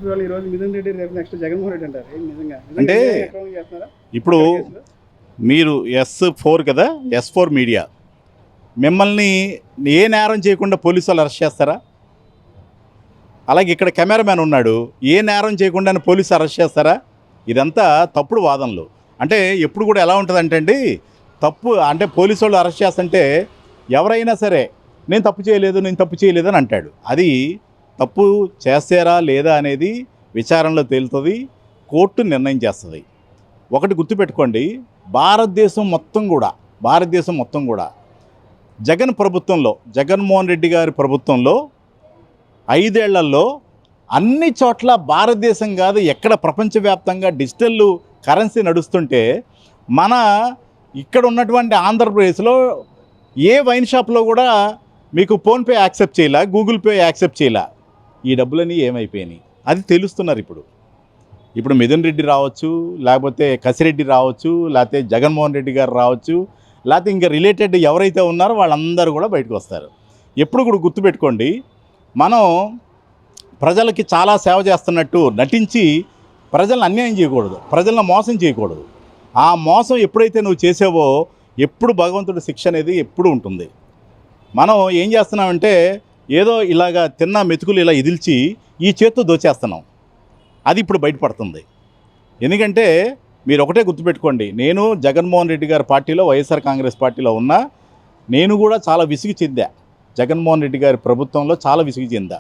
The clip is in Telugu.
ఈరోజు మిథున్ రెడ్డి రేపు నెక్స్ట్ జగన్మోహన్ రెడ్డి అంటారు నిజంగా అంటే ఇప్పుడు మీరు S4 కదా, S4 మీడియా మిమ్మల్ని ఏ నేరం చేయకుండా పోలీసు వాళ్ళు అరెస్ట్ చేస్తారా? అలాగే ఇక్కడ కెమెరామ్యాన్ ఉన్నాడు, ఏ నేరం చేయకుండా పోలీసు అరెస్ట్ చేస్తారా? ఇదంతా తప్పుడు వాదనలు. అంటే ఎప్పుడు కూడా ఎలా ఉంటుందంటే అండి, తప్పు అంటే పోలీసు వాళ్ళు అరెస్ట్ చేస్తుంటే ఎవరైనా సరే నేను తప్పు చేయలేదు అని అంటాడు. అది తప్పు చేస్తారా లేదా అనేది విచారణలో తేలుతుంది, కోర్టు నిర్ణయం చేస్తుంది. ఒకటి గుర్తుపెట్టుకోండి, భారతదేశం మొత్తం కూడా జగన్మోహన్ రెడ్డి గారి ప్రభుత్వంలో 5 ఏళ్లలో అన్ని చోట్ల భారతదేశం కాదు ఎక్కడ ప్రపంచవ్యాప్తంగా డిజిటల్ కరెన్సీ నడుస్తుంటే మన ఇక్కడ ఉన్నటువంటి ఆంధ్రప్రదేశ్లో ఏ వైన్ షాప్లో కూడా మీకు ఫోన్పే యాక్సెప్ట్ చేయాల, గూగుల్ పే యాక్సెప్ట్ చేయాల. ఈ డబ్బులన్నీ ఏమైపోయినాయి అది తెలుస్తున్నారు. ఇప్పుడు మిథున్ రెడ్డి రావచ్చు, లేకపోతే కసిరెడ్డి రావచ్చు, లేకపోతే జగన్మోహన్ రెడ్డి గారు రావచ్చు, లేకపోతే ఇంకా రిలేటెడ్ ఎవరైతే ఉన్నారో వాళ్ళందరూ కూడా బయటకు వస్తారు. ఎప్పుడు కూడా గుర్తుపెట్టుకోండి, మనం ప్రజలకి చాలా సేవ చేస్తున్నట్టు నటించి ప్రజలను అన్యాయం చేయకూడదు, ప్రజలను మోసం చేయకూడదు. ఆ మోసం ఎప్పుడైతే నువ్వు చేసావో ఎప్పుడు భగవంతుడి శిక్ష అనేది ఎప్పుడు ఉంటుంది. మనం ఏం చేస్తున్నామంటే ఏదో ఇలాగా తిన్న మెతుకులు ఇలా ఇదిల్చి ఈ చేత్తో దోచేస్తున్నాం. అది ఇప్పుడు బయటపడుతుంది. ఎందుకంటే మీరు ఒకటే గుర్తుపెట్టుకోండి, నేను జగన్మోహన్ రెడ్డి గారి పార్టీలో వైఎస్ఆర్ కాంగ్రెస్ పార్టీలో ఉన్నా, నేను కూడా చాలా విసిగి చెందా. జగన్మోహన్ రెడ్డి గారి ప్రభుత్వంలో చాలా విసిగి చెందా.